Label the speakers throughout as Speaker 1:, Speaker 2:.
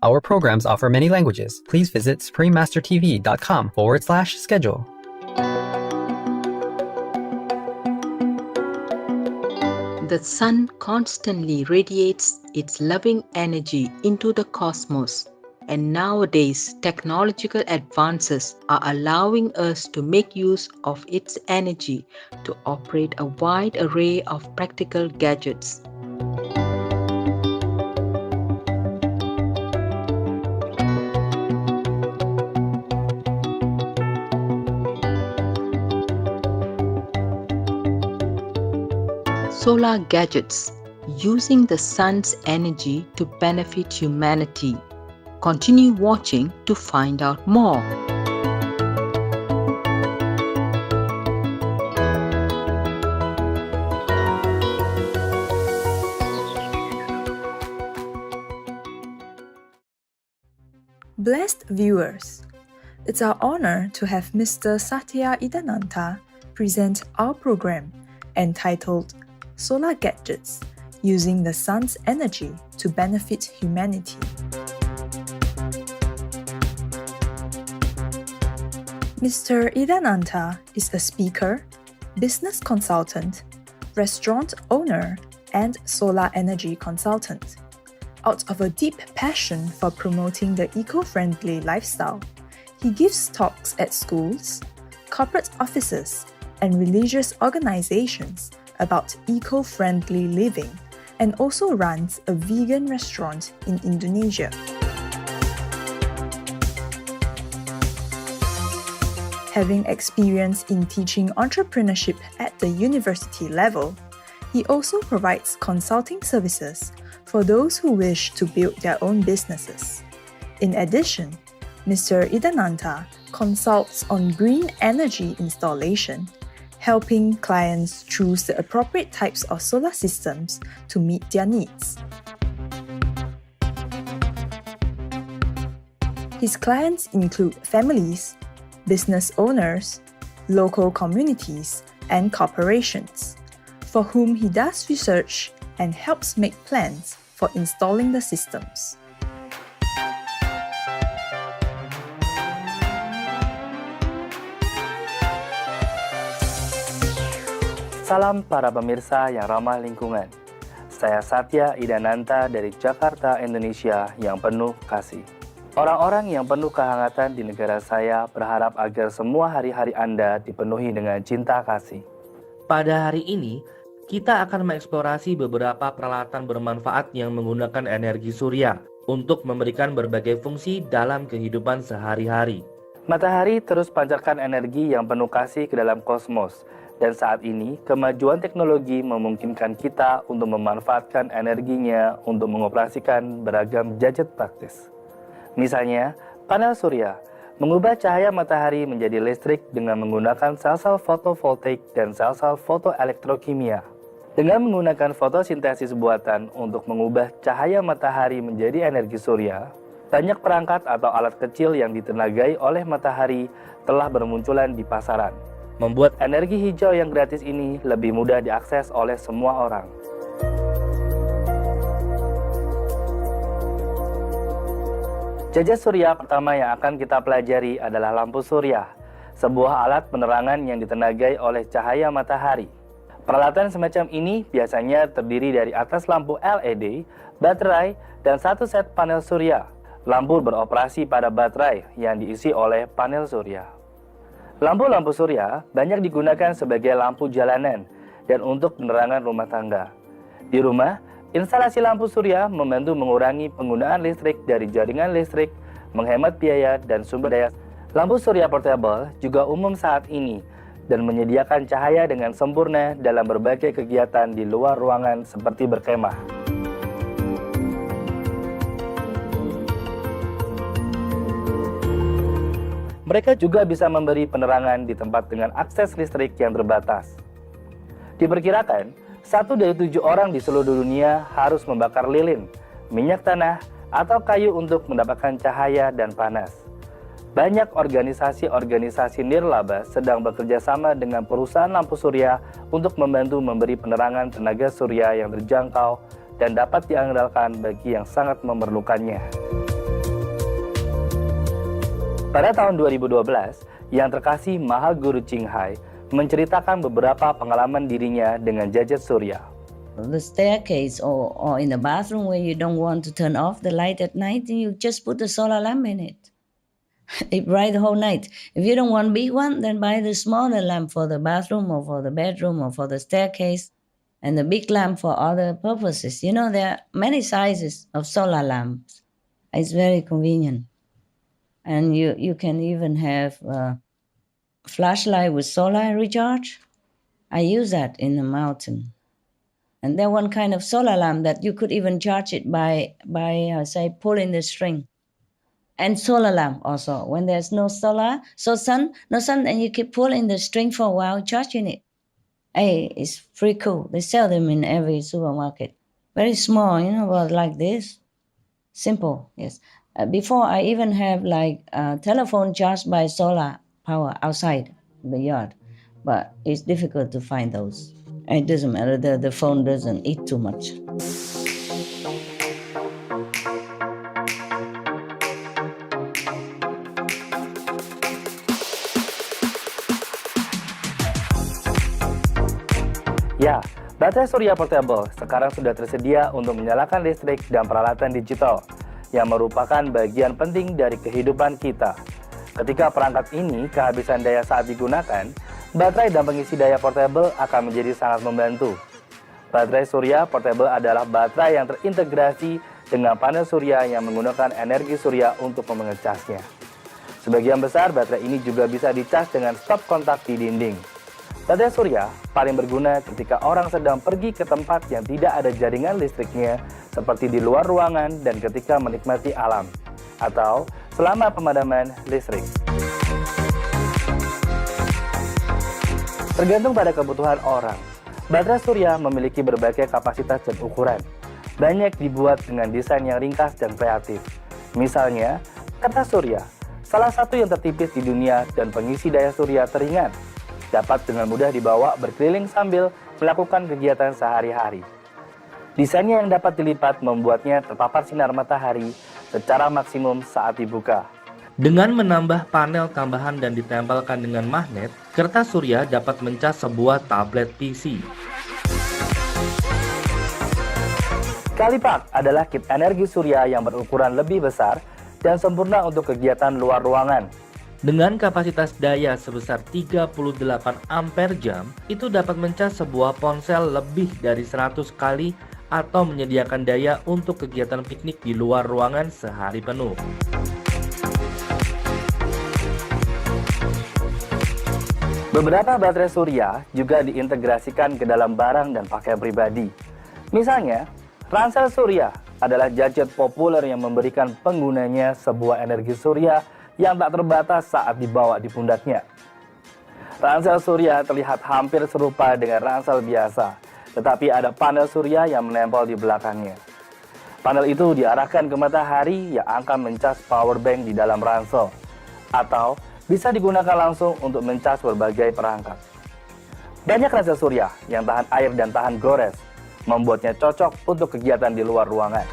Speaker 1: Our programs offer many languages. Please visit suprememastertv.com/schedule.
Speaker 2: The sun constantly radiates its loving energy into the cosmos, and nowadays technological advances are allowing us to make use of its energy to operate a wide array of practical gadgets. Solar gadgets using the sun's energy to benefit humanity. Continue watching to find out more.
Speaker 3: Blessed viewers, it's our honor to have Mr. Satya Idananta present our program entitled Solar Gadgets Using the Sun's Energy to Benefit Humanity. Mr. Idananta is a speaker, business consultant, restaurant owner, and solar energy consultant. Out of a deep passion for promoting the eco-friendly lifestyle, he gives talks at schools, corporate offices, and religious organizations about eco-friendly living, and also runs a vegan restaurant in Indonesia. Having experience in teaching entrepreneurship at the university level, he also provides consulting services for those who wish to build their own businesses. In addition, Mr. Idananta consults on green energy installation, helping clients choose the appropriate types of solar systems to meet their needs. His clients include families, business owners, local communities, and corporations, for whom he does research and helps make plans for installing the systems.
Speaker 4: Salam para pemirsa yang ramah lingkungan. Saya Satya Idananta dari Jakarta, Indonesia yang penuh kasih. Orang-orang yang penuh kehangatan di negara saya berharap agar semua hari-hari Anda dipenuhi dengan cinta kasih.
Speaker 5: Pada hari ini, kita akan mengeksplorasi beberapa peralatan bermanfaat yang menggunakan energi surya untuk memberikan berbagai fungsi dalam kehidupan sehari-hari.
Speaker 4: Matahari terus pancarkan energi yang penuh kasih ke dalam kosmos. Dan saat ini, kemajuan teknologi memungkinkan kita untuk memanfaatkan energinya untuk mengoperasikan beragam gadget praktis. Misalnya, panel surya mengubah cahaya matahari menjadi listrik dengan menggunakan sel-sel fotovoltaik dan sel-sel fotoelektrokimia. Dengan menggunakan fotosintesis buatan untuk mengubah cahaya matahari menjadi energi surya, banyak perangkat atau alat kecil yang ditenagai oleh matahari telah bermunculan di pasaran, membuat energi hijau yang gratis ini lebih mudah diakses oleh semua orang. Gadget surya pertama yang akan kita pelajari adalah lampu surya, sebuah alat penerangan yang ditenagai oleh cahaya matahari. Peralatan semacam ini biasanya terdiri dari atas lampu LED, baterai, dan satu set panel surya. Lampu beroperasi pada baterai yang diisi oleh panel surya. Lampu-lampu surya banyak digunakan sebagai lampu jalanan dan untuk penerangan rumah tangga. Di rumah, instalasi lampu surya membantu mengurangi penggunaan listrik dari jaringan listrik, menghemat biaya dan sumber daya. Lampu surya portable juga umum saat ini dan menyediakan cahaya dengan sempurna dalam berbagai kegiatan di luar ruangan seperti berkemah. Mereka juga bisa memberi penerangan di tempat dengan akses listrik yang terbatas. Diperkirakan, 1 dari 7 orang di seluruh dunia harus membakar lilin, minyak tanah, atau kayu untuk mendapatkan cahaya dan panas. Banyak organisasi-organisasi nirlaba sedang bekerja sama dengan perusahaan lampu surya untuk membantu memberi penerangan tenaga surya yang terjangkau dan dapat diandalkan bagi yang sangat memerlukannya. Pada tahun 2012, yang terkasih Mahal Guru Ching Hai menceritakan beberapa pengalaman dirinya dengan gadget surya.
Speaker 6: The staircase or in the bathroom where you don't want to turn off the light at night, you just put a solar lamp in it. It bright the whole night. If you don't want big one, then buy the smaller lamp for the bathroom or for the bedroom or for the staircase, and the big lamp for other purposes. You know, there are many sizes of solar lamps. It's very convenient. And you can even have a flashlight with solar recharge. I use that in the mountain. And then one kind of solar lamp that you could even charge it by say, pulling the string. And solar lamp also. When there's no sun, and you keep pulling the string for a while, charging it. Hey, it's pretty cool. They sell them in every supermarket. Very small, about like this. Simple, yes. Before I even have like a telephone charged by solar power outside the yard. But it's difficult to find those. It doesn't matter, the phone doesn't eat too much.
Speaker 4: Ya, baterai surya portable sekarang sudah tersedia untuk menyalakan listrik dan peralatan digital yang merupakan bagian penting dari kehidupan kita. Ketika perangkat ini kehabisan daya saat digunakan, baterai dan pengisi daya portable akan menjadi sangat membantu. Baterai surya portable adalah baterai yang terintegrasi dengan panel surya yang menggunakan energi surya untuk mengecasnya. Sebagian besar baterai ini juga bisa dicas dengan stop kontak di dinding. Baterai surya paling berguna ketika orang sedang pergi ke tempat yang tidak ada jaringan listriknya, seperti di luar ruangan dan ketika menikmati alam, atau selama pemadaman listrik. Tergantung pada kebutuhan orang, baterai surya memiliki berbagai kapasitas dan ukuran. Banyak dibuat dengan desain yang ringkas dan kreatif. Misalnya, kertas surya, salah satu yang tertipis di dunia dan pengisi daya surya teringat, dapat dengan mudah dibawa berkeliling sambil melakukan kegiatan sehari-hari. Desainnya yang dapat dilipat membuatnya terpapar sinar matahari secara maksimum saat dibuka.
Speaker 5: Dengan menambah panel tambahan dan ditempelkan dengan magnet, kertas surya dapat mencas sebuah tablet PC.
Speaker 4: Kalipak adalah kit energi surya yang berukuran lebih besar dan sempurna untuk kegiatan luar ruangan.
Speaker 5: Dengan kapasitas daya sebesar 38 ampere jam, itu dapat mencas sebuah ponsel lebih dari 100 kali atau menyediakan daya untuk kegiatan piknik di luar ruangan sehari penuh.
Speaker 4: Beberapa baterai surya juga diintegrasikan ke dalam barang dan pakaian pribadi. Misalnya, ransel surya adalah gadget populer yang memberikan penggunanya sebuah energi surya yang tak terbatas saat dibawa di pundaknya. Ransel surya terlihat hampir serupa dengan ransel biasa, tetapi ada panel surya yang menempel di belakangnya. Panel itu diarahkan ke matahari yang akan mencas power bank di dalam ransel, atau bisa digunakan langsung untuk mencas berbagai perangkat. Banyak ransel surya yang tahan air dan tahan gores, membuatnya cocok untuk kegiatan di luar ruangan.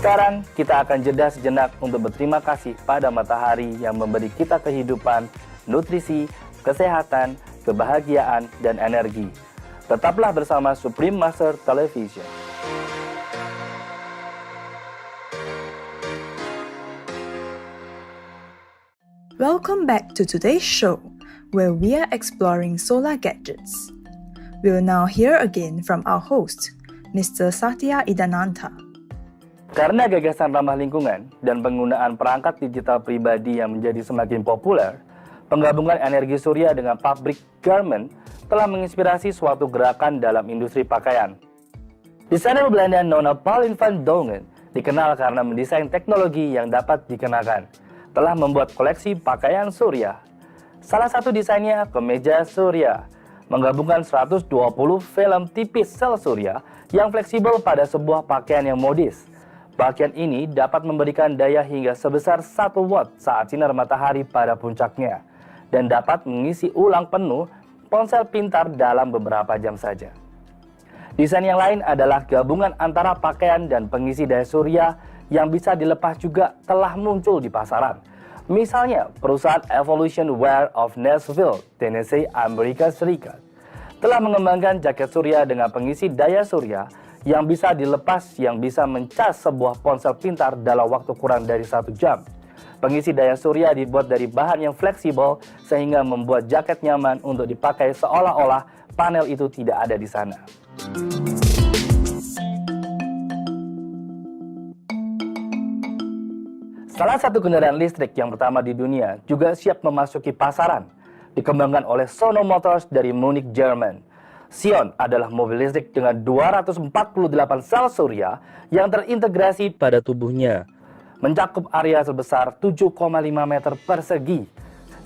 Speaker 4: Sekarang kita akan jeda sejenak untuk berterima kasih pada matahari yang memberi kita kehidupan, nutrisi, kesehatan, kebahagiaan, dan energi. Tetaplah bersama Supreme Master Television.
Speaker 3: Welcome back to today's show, where we are exploring solar gadgets. We will now hear again from our host, Mr. Satya Idananta.
Speaker 4: Karena gagasan ramah lingkungan dan penggunaan perangkat digital pribadi yang menjadi semakin populer, penggabungan energi surya dengan pabrik garment telah menginspirasi suatu gerakan dalam industri pakaian. Desainer Belanda Nona Pauline van Dongen dikenal karena mendesain teknologi yang dapat dikenakan, telah membuat koleksi pakaian surya. Salah satu desainnya kemeja surya, menggabungkan 120 film tipis sel surya yang fleksibel pada sebuah pakaian yang modis. Pakaian ini dapat memberikan daya hingga sebesar 1 watt saat sinar matahari pada puncaknya, dan dapat mengisi ulang penuh ponsel pintar dalam beberapa jam saja. Desain yang lain adalah gabungan antara pakaian dan pengisi daya surya yang bisa dilepas juga telah muncul di pasaran. Misalnya, perusahaan Evolution Wear of Nashville, Tennessee, Amerika Serikat, telah mengembangkan jaket surya dengan pengisi daya surya yang bisa dilepas yang bisa mencas sebuah ponsel pintar dalam waktu kurang dari 1 jam. Pengisi daya surya dibuat dari bahan yang fleksibel sehingga membuat jaket nyaman untuk dipakai seolah-olah panel itu tidak ada di sana. Salah satu kendaraan listrik yang pertama di dunia juga siap memasuki pasaran, dikembangkan oleh Sono Motors dari Munich, Jerman. Sion adalah mobil listrik dengan 248 sel surya yang terintegrasi pada tubuhnya, mencakup area sebesar 7,5 meter persegi.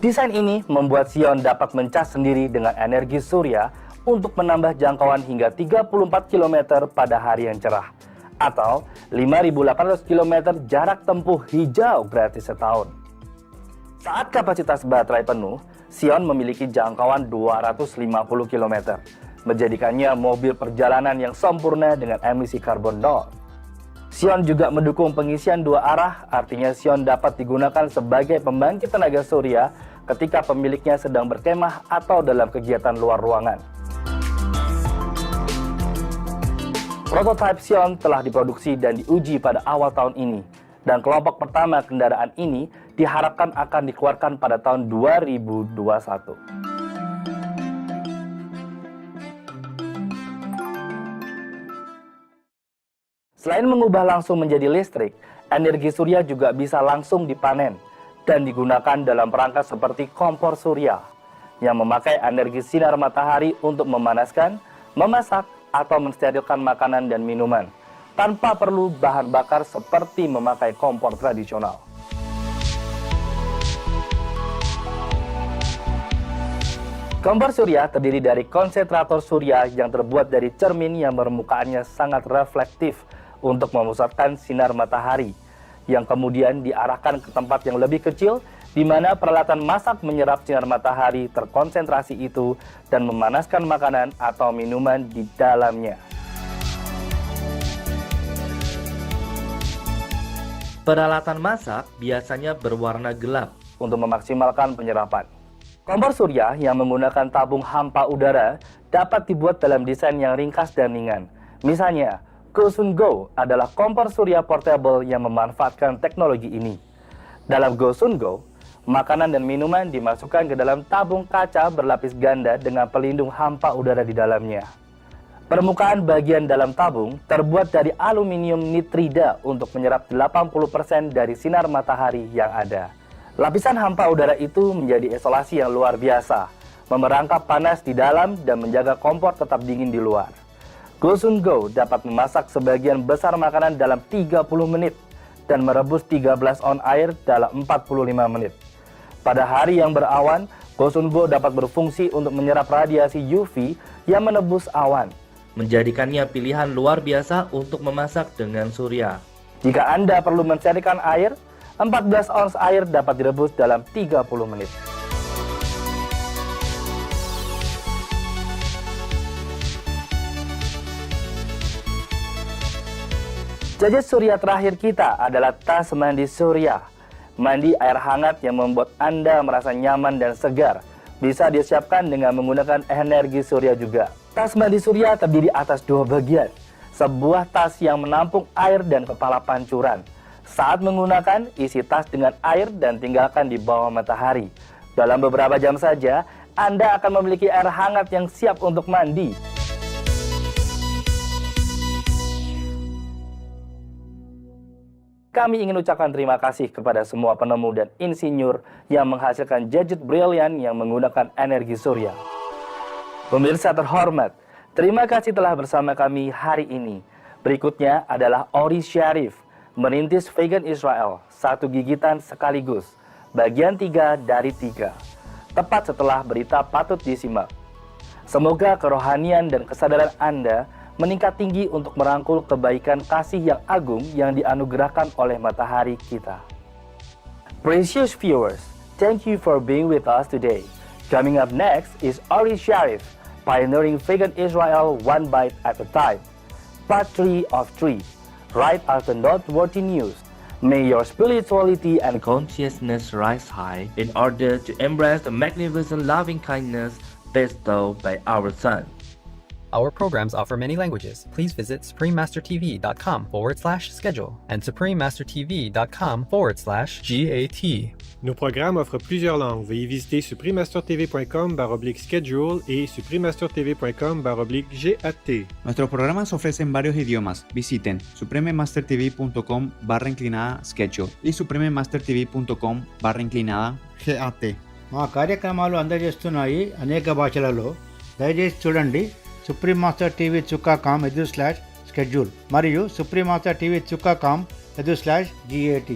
Speaker 4: Desain ini membuat Sion dapat mencas sendiri dengan energi surya untuk menambah jangkauan hingga 34 km pada hari yang cerah, atau 5.800 km jarak tempuh hijau gratis setahun. Saat kapasitas baterai penuh, Sion memiliki jangkauan 250 km, menjadikannya mobil perjalanan yang sempurna dengan emisi karbon nol. Sion juga mendukung pengisian 2 arah, artinya Sion dapat digunakan sebagai pembangkit tenaga surya ketika pemiliknya sedang berkemah atau dalam kegiatan luar ruangan. Prototipe Sion telah diproduksi dan diuji pada awal tahun ini, dan kelompok pertama kendaraan ini diharapkan akan dikeluarkan pada tahun 2021. Selain mengubah langsung menjadi listrik, energi surya juga bisa langsung dipanen dan digunakan dalam perangkat seperti kompor surya yang memakai energi sinar matahari untuk memanaskan, memasak, atau mensterilkan makanan dan minuman tanpa perlu bahan bakar seperti memakai kompor tradisional. Kompor surya terdiri dari konsentrator surya yang terbuat dari cermin yang permukaannya sangat reflektif untuk memusatkan sinar matahari, yang kemudian diarahkan ke tempat yang lebih kecil di mana peralatan masak menyerap sinar matahari terkonsentrasi itu dan memanaskan makanan atau minuman di dalamnya.
Speaker 5: Peralatan masak biasanya berwarna gelap
Speaker 4: untuk memaksimalkan penyerapan. Kompor surya yang menggunakan tabung hampa udara dapat dibuat dalam desain yang ringkas dan ringan. Misalnya, Gosun Go adalah kompor surya portable yang memanfaatkan teknologi ini. Dalam Gosun Go, makanan dan minuman dimasukkan ke dalam tabung kaca berlapis ganda dengan pelindung hampa udara di dalamnya. Permukaan bagian dalam tabung terbuat dari aluminium nitrida untuk menyerap 80% dari sinar matahari yang ada. Lapisan hampa udara itu menjadi isolasi yang luar biasa, memerangkap panas di dalam dan menjaga kompor tetap dingin di luar. Gosun Go dapat memasak sebagian besar makanan dalam 30 menit dan merebus 13 on air dalam 45 menit. Pada hari yang berawan, Gosun Go dapat berfungsi untuk menyerap radiasi UV yang menembus awan,
Speaker 5: menjadikannya pilihan luar biasa untuk memasak dengan surya.
Speaker 4: Jika Anda perlu mencairkan air, 14 ons air dapat direbus dalam 30 menit. Jajet surya terakhir kita adalah tas mandi surya. Mandi air hangat yang membuat Anda merasa nyaman dan segar. Bisa disiapkan dengan menggunakan energi surya juga. Tas mandi surya terdiri atas 2 bagian. Sebuah tas yang menampung air dan kepala pancuran. Saat menggunakan, isi tas dengan air dan tinggalkan di bawah matahari. Dalam beberapa jam saja, Anda akan memiliki air hangat yang siap untuk mandi. Kami ingin ucapkan terima kasih kepada semua penemu dan insinyur yang menghasilkan gadget brilian yang menggunakan energi surya. Pemirsa terhormat, terima kasih telah bersama kami hari ini. Berikutnya adalah Ori Syarif, merintis Vegan Israel, 1 gigitan sekaligus, bagian 3 dari 3. Tepat setelah berita patut disimak. Semoga kerohanian dan kesadaran Anda meningkat tinggi untuk merangkul kebaikan kasih yang agung yang dianugerahkan oleh matahari kita. Precious viewers, thank you for being with us today. Coming up next is Ori Syarif, Pioneering Vegan Israel One Bite at a Time. Part 3 of 3, right after noteworthy news. May your spirituality and
Speaker 5: Consciousness rise high in order to embrace the magnificent loving kindness bestowed by our Son.
Speaker 1: Our programs offer many languages. Please visit suprememastertv.com/schedule and suprememastertv.com/GAT.
Speaker 7: Nos programmes offrent plusieurs langues. Veuillez visiter suprememastertv.com/schedule y suprememastertv.com/GAT.
Speaker 8: Nuestros programas ofrecen varios idiomas. Visiten suprememastertv.com/schedule y suprememastertv.com/GAT.
Speaker 9: మా కార్యక్రమాలు అందజేస్తున్నాయి అనేక భాషలలో. దయచేసి చూడండి suprememastertv.com/schedule మరియు suprememastertv.com/GAT.